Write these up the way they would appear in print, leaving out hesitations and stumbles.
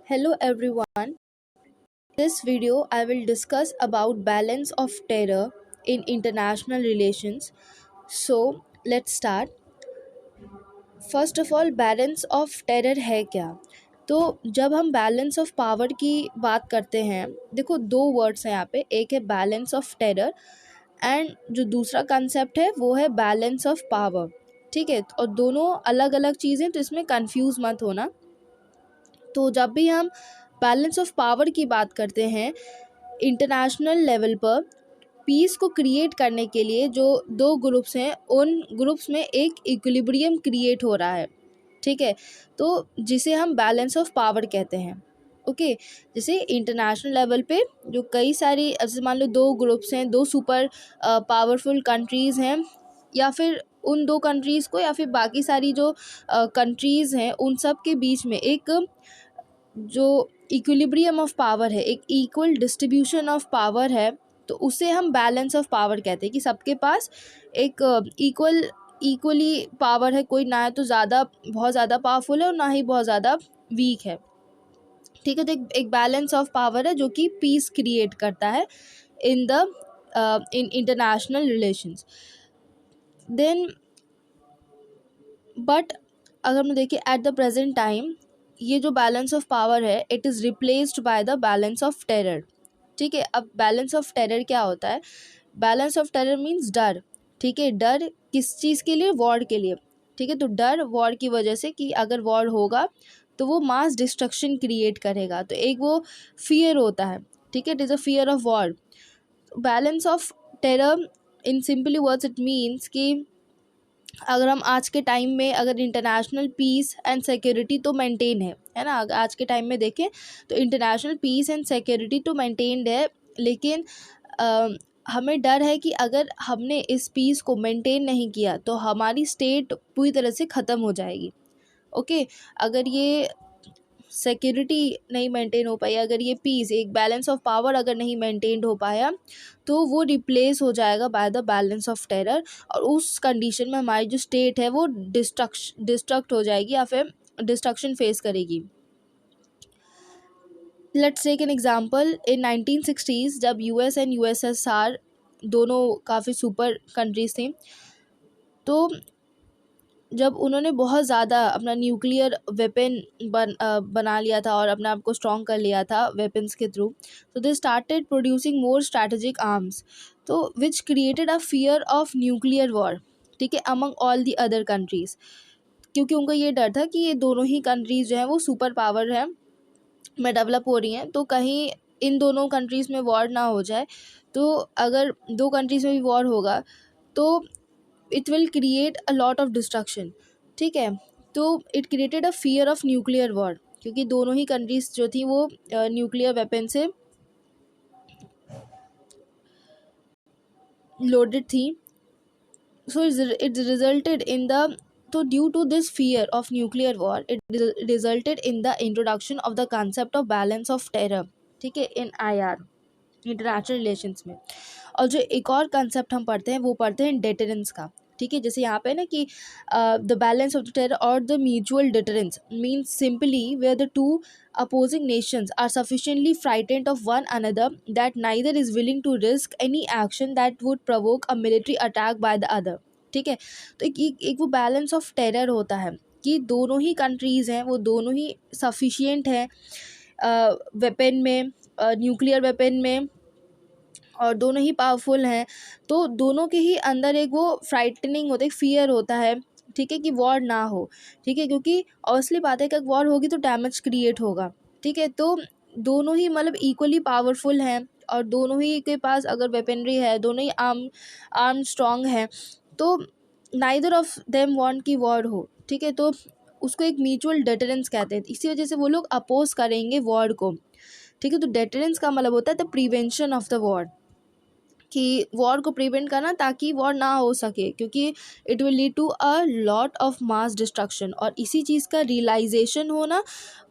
Hello everyone. This video I will discuss about balance of terror in international relations. So, let's start. First of all balance of terror है क्या? तो जब हम balance of power की बात करते हैं, देखो दो वर्ड्स हैं यहाँ पे, एक है बैलेंस ऑफ टेरर एंड जो दूसरा कंसेप्ट है वो है बैलेंस ऑफ पावर। ठीक है, और दोनों अलग अलग चीज़ें, तो इसमें कंफ्यूज मत होना। तो जब भी हम बैलेंस ऑफ पावर की बात करते हैं इंटरनेशनल लेवल पर, पीस को क्रिएट करने के लिए जो दो ग्रुप्स हैं उन ग्रुप्स में एक इक्विलिब्रियम क्रिएट हो रहा है। ठीक है, तो जिसे हम बैलेंस ऑफ पावर कहते हैं। ओके, जैसे इंटरनेशनल लेवल पे जो कई सारी, जैसे मान लो दो ग्रुप्स हैं, दो सुपर पावरफुल कंट्रीज़ हैं, या फिर उन दो कंट्रीज़ को या फिर बाकी सारी जो कंट्रीज़ हैं उन सब के बीच में एक जो इक्विलिब्रियम ऑफ पावर है, एक इक्वल डिस्ट्रीब्यूशन ऑफ पावर है, तो उसे हम बैलेंस ऑफ पावर कहते हैं कि सबके पास एक इक्वली पावर है, कोई ना है तो ज़्यादा बहुत ज़्यादा पावरफुल है और ना ही बहुत ज़्यादा वीक है। ठीक है, तो एक बैलेंस ऑफ पावर है जो कि पीस क्रिएट करता है in international relations. Then but अगर हम देखें एट द प्रेजेंट टाइम, ये जो बैलेंस ऑफ पावर है it is replaced by the balance of terror. ठीक है, अब बैलेंस ऑफ टेरर क्या होता है? बैलेंस ऑफ टेरर मीन्स डर। ठीक है, डर किस चीज़ के लिए? वॉर के लिए। ठीक है, तो डर वॉर की वजह से कि अगर वॉर होगा तो वो मास डिस्ट्रक्शन क्रिएट करेगा, तो एक वो फियर होता है। ठीक है, it is a fear of war. Balance of terror in simply words it means कि अगर हम आज के टाइम में अगर इंटरनेशनल पीस एंड सिक्योरिटी तो मेंटेन है ना, आज के टाइम में देखें तो इंटरनेशनल पीस एंड सिक्योरिटी तो मेंटेन्ड है, लेकिन हमें डर है कि अगर हमने इस पीस को मेंटेन नहीं किया तो हमारी स्टेट पूरी तरह से ख़त्म हो जाएगी। ओके, अगर ये सिक्योरिटी नहीं मेंटेन हो पाई, अगर ये पीस, एक बैलेंस ऑफ पावर अगर नहीं मेंटेन्ड हो पाया, तो वो रिप्लेस हो जाएगा bye the balance of terror, और उस कंडीशन में हमारी जो स्टेट है वो डिस्ट्रक्ट हो जाएगी या फिर डिस्ट्रक्शन फेस करेगी। Let's take an example, in 1960s जब यूएस एंड यूएसएसआर दोनों काफ़ी सुपर कंट्रीज थी, तो जब उन्होंने बहुत ज़्यादा अपना न्यूक्लियर वेपन बना लिया था और अपने आप को स्ट्रॉन्ग कर लिया था वेपन्स के थ्रू, तो they started producing more strategic arms, तो which created a fear of nuclear war. ठीक है, among all the other countries, क्योंकि उनको ये डर था कि ये दोनों ही कंट्रीज़ जो हैं वो सुपर पावर है में डेवलप हो रही हैं, तो कहीं इन दोनों कंट्रीज़ में वॉर ना हो जाए, तो अगर दो कंट्रीज़ में भी वॉर होगा तो it will create a lot of destruction. ठीक है, तो it created a fear of nuclear war, क्योंकि दोनों ही कंट्रीज जो थी वो न्यूक्लियर वेपन से लोडेड थी। So it resulted in the, तो due to this fear of nuclear war it resulted in the introduction of the concept of balance of terror. ठीक है, इन आईआर, इंटरनेशनल रिलेशंस में। और जो एक और कंसेप्ट हम पढ़ते हैं वो पढ़ते हैं डेटरेंस का। ठीक है, जैसे यहाँ पे ना कि the balance of the terror और the mutual deterrence means simply where the two opposing nations are sufficiently frightened of one another that neither is willing to risk any action that would provoke a military attack by the other। ठीक है, तो एक वो balance of terror होता है कि दोनों ही countries हैं वो दोनों ही सफिशिएंट हैं वेपन में, न्यूक्लियर वेपन में, और दोनों ही पावरफुल हैं, तो दोनों के ही अंदर एक वो फ्राइटनिंग होता है, फियर होता है। ठीक है, कि वॉर ना हो। ठीक है, क्योंकि ऑब्वियसली बात है कि अगर वॉर होगी तो डैमेज क्रिएट होगा। ठीक है, तो दोनों ही मतलब इक्वली पावरफुल हैं और दोनों ही के पास अगर वेपनरी है, दोनों ही आर्म स्ट्रॉन्ग है, तो नाइदर ऑफ देम वांट की वॉर हो। ठीक है, तो उसको एक म्यूचुअल डेटरेंस कहते हैं, इसी वजह से वो लोग अपोज करेंगे वॉर को। ठीक है, तो डेटरेंस का मतलब होता है the prevention of the war, कि वॉर को प्रिवेंट करना ताकि वॉर ना हो सके, क्योंकि it will lead to a lot of mass destruction, और इसी चीज़ का रियलाइजेशन होना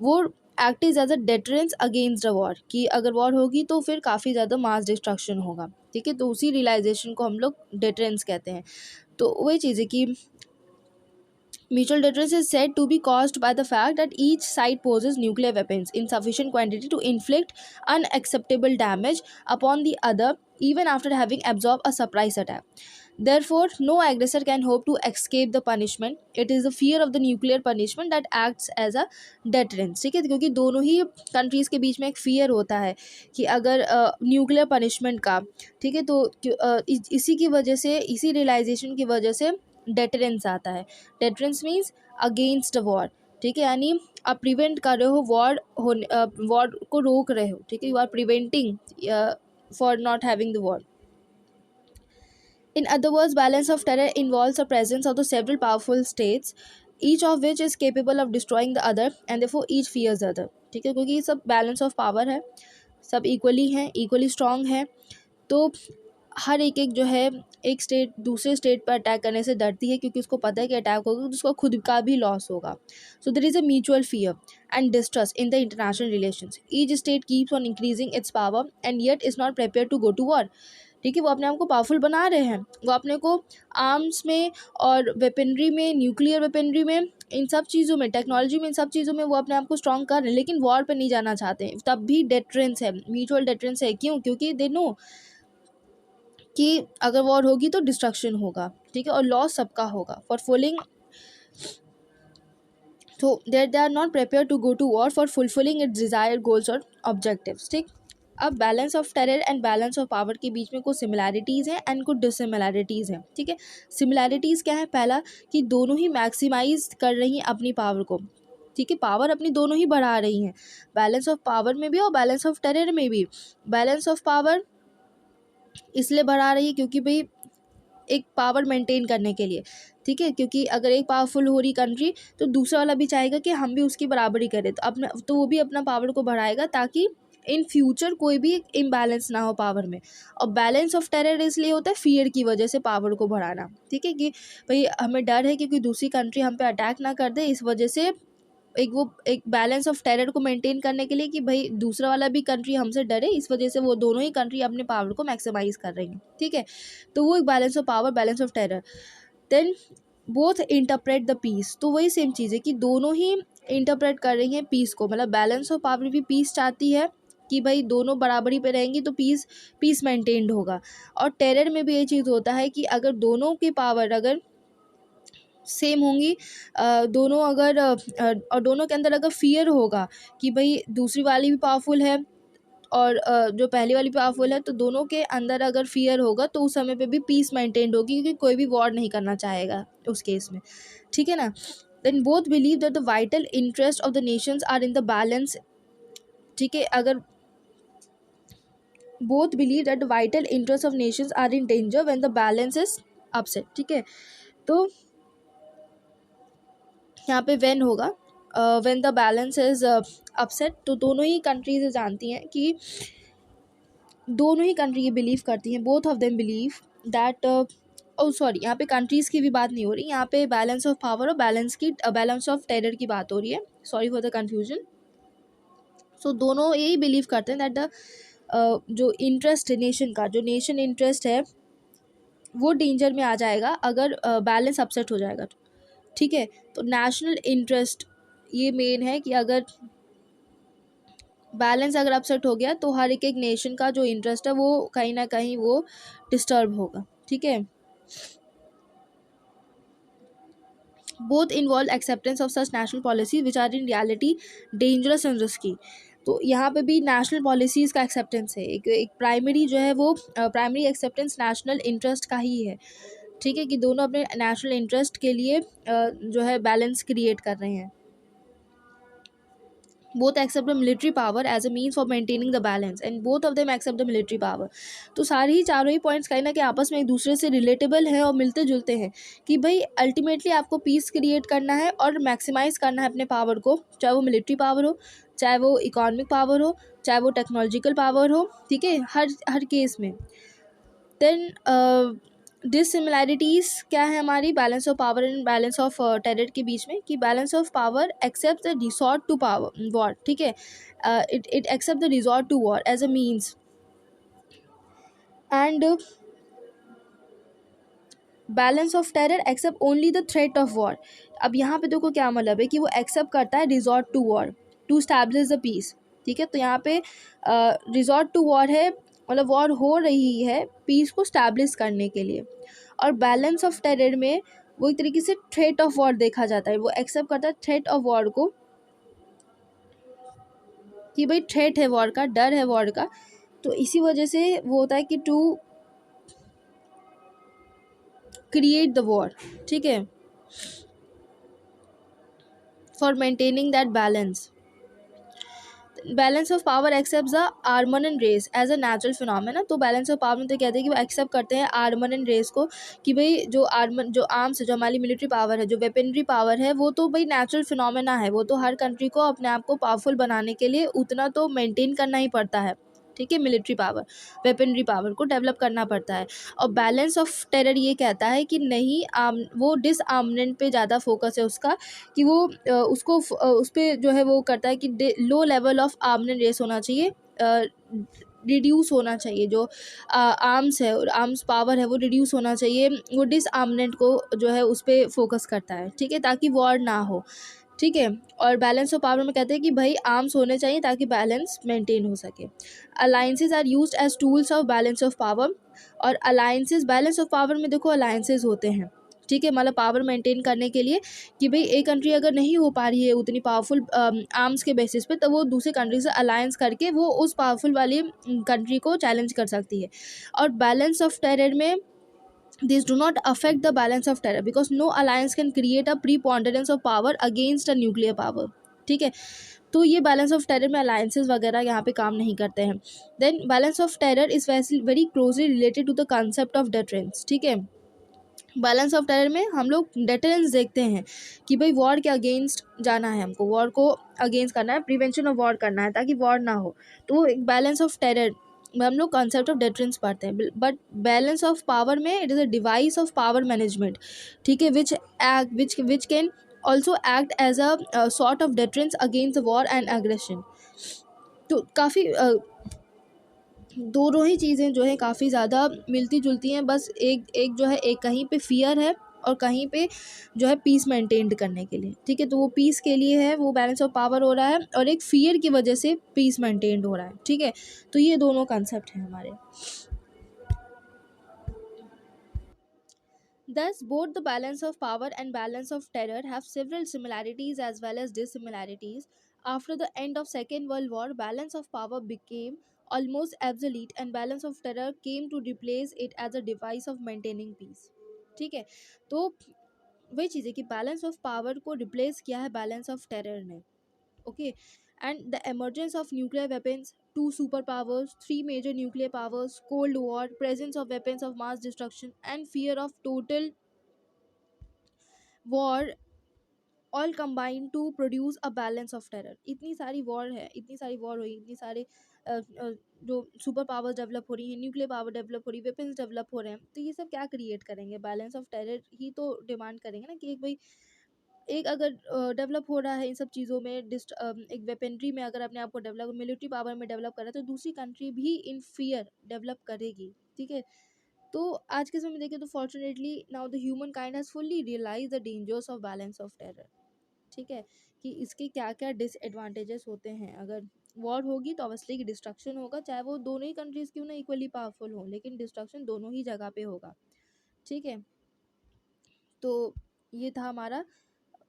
वो act is as a deterrence against the war, कि अगर वॉर होगी तो फिर काफ़ी ज़्यादा मास डिस्ट्रक्शन होगा। ठीक है, तो उसी रियलाइजेशन को हम लोग डेटरेंस कहते हैं। तो वही चीज़ है कि Mutual deterrence is said to be caused by the fact that each side possesses nuclear weapons in sufficient quantity to inflict unacceptable damage upon the other, even after having absorbed a surprise attack. Therefore, no aggressor can hope to escape the punishment. It is the fear of the nuclear punishment that acts as a deterrence. ठीक है, क्योंकि दोनों ही countries के बीच में एक fear होता है कि अगर न्यूक्लियर पनिशमेंट का, ठीक है, तो इसी की वजह से, इसी रियलाइजेशन की वजह से डेटरेंस आता है. Deterrence means against war. ठीक है, यानी आप प्रिवेंट कर रहे हो वॉर होने, वॉर को रोक रहे हो. ठीक है, you are preventing for not having the war. In other words, balance of terror involves the presence of the several powerful states, each of which is capable of destroying the other and therefore each fears the other. ठीक है, क्योंकि ये सब balance of power है, सब equally हैं, equally strong है, तो हर एक जो है, एक स्टेट दूसरे स्टेट पर अटैक करने से डरती है, क्योंकि उसको पता है कि अटैक होगा तो उसको खुद का भी लॉस होगा. So there is a mutual fear and distrust in the international relations. Each state keeps on increasing its power and yet is not prepare to go to war. ठीक है, वो अपने आप को पावरफुल बना रहे हैं, वो अपने को आर्म्स में और वेपनरी में, न्यूक्लियर वेपनरी में, इन सब चीज़ों में, टेक्नोलॉजी में, इन सब चीज़ों में वो अपने आप को स्ट्रॉन्ग कर रहे हैं, लेकिन वॉर पर नहीं जाना चाहते हैं. तब भी डेटरेंस है, म्यूचुअल डेटरेंस है. क्यों? क्योंकि दे नो कि अगर वॉर होगी तो डिस्ट्रक्शन होगा. ठीक है, और लॉस सबका होगा. फॉर फुलिंग, तो they are not prepare to go to war for fulfilling its desire goals और ऑब्जेक्टिव्स. ठीक. अब balance of terror and balance of power के बीच में कुछ सिमिलैरिटीज़ हैं एंड कुछ डिसिमिलैरिटीज़ हैं. ठीक है, सिमिलैरिटीज़ क्या है? पहला, कि दोनों ही मैक्सिमाइज कर रही हैं अपनी पावर को. ठीक है, पावर अपनी दोनों ही बढ़ा रही हैं, बैलेंस ऑफ पावर में भी और बैलेंस ऑफ टेरर में भी. बैलेंस ऑफ पावर इसलिए बढ़ा रही है क्योंकि भाई एक पावर मेंटेन करने के लिए. ठीक है, क्योंकि अगर एक पावरफुल हो रही कंट्री तो दूसरा वाला भी चाहेगा कि हम भी उसकी बराबरी करें, तो अपना, तो वो भी अपना पावर को बढ़ाएगा ताकि इन फ्यूचर कोई भी इम्बैलेंस ना हो पावर में. और बैलेंस ऑफ टेरर इसलिए होता है फियर की वजह से पावर को बढ़ाना. ठीक है, कि भाई हमें डर है कि कोई दूसरी कंट्री हम पे अटैक ना कर दे, इस वजह से एक बैलेंस ऑफ टेरर को मेंटेन करने के लिए कि भाई दूसरा वाला भी कंट्री हमसे डरे, इस वजह से वो दोनों ही कंट्री अपने पावर को मैक्सिमाइज कर रही हैं. ठीक है, तो वो एक balance of power, balance of terror. Then both interpret the peace. तो वही सेम चीज़ है कि दोनों ही इंटरप्रेट कर रही हैं पीस को. मतलब बैलेंस ऑफ पावर भी पीस चाहती है कि भाई दोनों बराबरी पे रहेंगी तो पीस पीस मेंटेन्ड होगा. और टेरर में भी ये चीज़ होता है कि अगर दोनों की पावर अगर सेम होंगी, दोनों अगर और दोनों के अंदर अगर फियर होगा कि भाई दूसरी वाली भी पावरफुल है और जो पहली वाली पावरफुल है, तो दोनों के अंदर अगर फियर होगा तो उस समय पे भी पीस मेंटेन्ड होगी, क्योंकि कोई भी वॉर नहीं करना चाहेगा उस केस में. ठीक है ना. Then both believe that the vital interest of the nations are in the balance. ठीक है, अगर both believe that the vital interest of nations are in danger when the balance is upset. ठीक है, तो यहाँ पे व्हेन होगा, when the balance is upset. तो दोनों ही कंट्रीज जानती हैं कि, दोनों ही कंट्री ये बिलीव करती हैं, both of them believe that, oh sorry, यहाँ पे कंट्रीज़ की भी बात नहीं हो रही, यहाँ पे बैलेंस ऑफ पावर और बैलेंस ऑफ टेरर की बात हो रही है. Sorry for the confusion. So दोनों यही बिलीव करते हैं दैट द जो इंटरेस्ट नेशन का, जो नेशन इंटरेस्ट है वो डेंजर में आ जाएगा अगर बैलेंस अपसेट हो जाएगा तो. ठीक है, तो नेशनल इंटरेस्ट ये मेन है कि अगर बैलेंस अगर अपसेट हो गया तो हर एक नेशन का जो इंटरेस्ट है वो कहीं ना कहीं वो डिस्टर्ब होगा. ठीक है, both involve acceptance of such national policy which are in reality dangerous and risky. तो यहाँ पे भी नेशनल पॉलिसीज़ का एक्सेप्टेंस है, एक प्राइमरी जो है वो प्राइमरी एक्सेप्टेंस नेशनल इंटरेस्ट का ही है. ठीक है, कि दोनों अपने नेशनल इंटरेस्ट के लिए जो है बैलेंस क्रिएट कर रहे हैं. both accept the military power as a means for maintaining the balance and both of them accept the military power. तो सारे ही चारों ही पॉइंट्स कहीं ना कहीं आपस में एक दूसरे से रिलेटेबल हैं और मिलते जुलते हैं कि भाई अल्टीमेटली आपको पीस क्रिएट करना है और मैक्सिमाइज करना है अपने पावर को, चाहे वो मिलिट्री पावर हो, चाहे वो इकोनॉमिक पावर हो, चाहे वो टेक्नोलॉजिकल पावर हो. ठीक है, हर हर केस में. देन डिसिमिलैरिटीज़ क्या है हमारी balance of power and balance of terror के बीच में, कि balance of power accept the resort to power war. ठीक है, it accept the resort to war as a means and balance of terror accept only the threat of war. अब यहाँ पे देखो क्या मतलब है कि वो एक्सेप्ट करता है resort to war to establish the peace. ठीक है, तो यहाँ पे रिजॉर्ट टू वॉर है, मतलब वॉर हो रही है पीस को स्टैब्लिश करने के लिए। और बैलेंस ऑफ टेरर में वो एक तरीके से थ्रेट ऑफ वॉर देखा जाता है, वो एक्सेप्ट करता है थ्रेट ऑफ वॉर को, कि भाई थ्रेट है वॉर का, डर है वॉर का। तो इसी वजह से वो होता है कि टू क्रिएट द वॉर। ठीक है, for maintaining that balance. Balance of power accept the armour and race as a natural phenomena. तो बैलेंस ऑफ पावर में तो कहते हैं कि वो एक्सेप्ट करते हैं आर्मर एंड रेस को, कि भाई जो आर्मर, जो आर्म्स है, जो हमारी मिलिट्री पावर है, जो वेपनरी पावर है, वो तो भाई नेचुरल फिनोमेना है, वो तो हर कंट्री को अपने आप को पावरफुल बनाने के लिए उतना तो मेंटेन करना ही पड़ता है। ठीक है, मिलिट्री पावर, वेपनरी पावर को डेवलप करना पड़ता है। और बैलेंस ऑफ टेरर ये कहता है कि नहीं, वो डिसआर्ममेंट पे ज़्यादा फोकस है उसका, कि वो उसको उस पर जो है वो करता है कि लो लेवल ऑफ आर्मनेट रेस होना चाहिए, रिड्यूस होना चाहिए, जो आर्म्स है और आर्म्स पावर है वो रिड्यूस होना चाहिए, वो डिसआर्ममेंट को जो है उस पर फोकस करता है। ठीक है, ताकि वॉर ना हो। ठीक है, और बैलेंस ऑफ पावर में कहते हैं कि भाई आर्म्स होने चाहिए ताकि बैलेंस मेंटेन हो सके। Alliances are used as tools of balance of power. और अलाइंसेज, बैलेंस ऑफ पावर में देखो अलाइंसेज होते हैं। ठीक है, मतलब पावर मेंटेन करने के लिए, कि भाई एक कंट्री अगर नहीं हो पा रही है उतनी पावरफुल आर्म्स के बेसिस पे, तो वो दूसरे कंट्री से अलायंस करके वो उस पावरफुल वाली कंट्री को चैलेंज कर सकती है। और बैलेंस ऑफ टेरर में this do not affect the balance of terror because no alliance can create a preponderance of power against a nuclear power. ठीक है, तो ये बैलेंस ऑफ टेरर में अलायंसेस वगैरह यहाँ पे काम नहीं करते हैं। Then balance of terror is very closely related to the concept of deterrence. ठीक है, बैलेंस ऑफ टेरर में हम लोग डेटरेंस देखते हैं कि भाई वॉर के अगेंस्ट जाना है, हमको वॉर को अगेंस्ट करना है, प्रिवेंशन ऑफ वॉर करना है ताकि वॉर ना हो। तो एक बैलेंस ऑफ टेरर में हम लोग कॉन्सेप्ट ऑफ डेटरेंस पढ़ते हैं। बट बैलेंस ऑफ पावर में it is a device of power management. ठीक है, which can also act as a sort of deterrence against war and aggression. तो काफ़ी दोनों ही चीज़ें जो है काफ़ी ज़्यादा मिलती जुलती हैं, बस एक एक जो है, एक कहीं पे फियर है और कहीं पे जो है पीस मेंटेन करने के लिए। ठीक है, तो वो पीस के लिए है, वो बैलेंस ऑफ पावर हो रहा है, और एक फियर की वजह से पीस मेंटेन हो रहा है। ठीक है, तो ये दोनों कंसेप्ट हैं हमारे। Thus, both the balance of power and balance of terror have several similarities as well as dissimilarities. After the end of Second World War, balance of power became almost obsolete and balance of terror came to replace it as a device of maintaining peace. ठीक है, तो वही चीज़ है कि balance of power को replace किया है balance of terror ने। Okay, and the emergence of nuclear weapons, two superpowers, three major nuclear powers, Cold War, presence of weapons of mass destruction, and fear of total war all combined to produce a balance of terror। इतनी सारी war है, इतनी सारी war हुई, इतनी सारे जो super powers develop हो रही हैं, न्यूक्लियर पावर डेवलप हो रही है, वेपन्स डेवलप हो रहे हैं, तो ये सब क्या क्रिएट करेंगे, बैलेंस ऑफ टेरर ही तो डिमांड करेंगे ना, कि एक भाई एक अगर डेवलप हो रहा है इन सब चीज़ों में, एक वेपनरी में अगर अपने आप को डेवलप, मिलिट्री पावर में डेवलप कर रहा है, तो दूसरी कंट्री भी इन फियर डेवलप करेगी। ठीक है, तो आज के समय में देखें तो fortunately now the human kind has fully realise the dangers of balance of terror. ठीक है, कि इसके क्या क्या डिसएडवांटेजेस होते हैं। अगर वॉर होगी तो ऑब्वियसली डिस्ट्रक्शन होगा, चाहे वो दोनों ही कंट्रीज क्यों ना इक्वली पावरफुल हो, लेकिन डिस्ट्रक्शन दोनों ही जगह पे होगा। ठीक है, तो ये था हमारा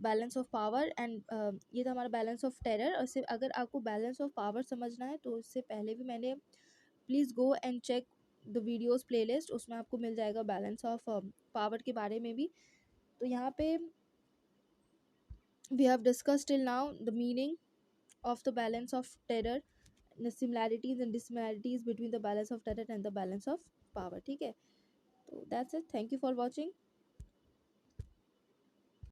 बैलेंस ऑफ पावर एंड ये था हमारा बैलेंस ऑफ टेरर। और इससे अगर आपको बैलेंस ऑफ पावर समझना है तो इससे पहले भी मैंने, please go and check the videos playlist, उसमें आपको मिल जाएगा बैलेंस ऑफ पावर के बारे में भी। तो यहाँ पे we have discussed till now the meaning of the balance of terror, the similarities and dissimilarities between the balance of terror and the balance of power। ठीक है, तो that's it, thank you for watching।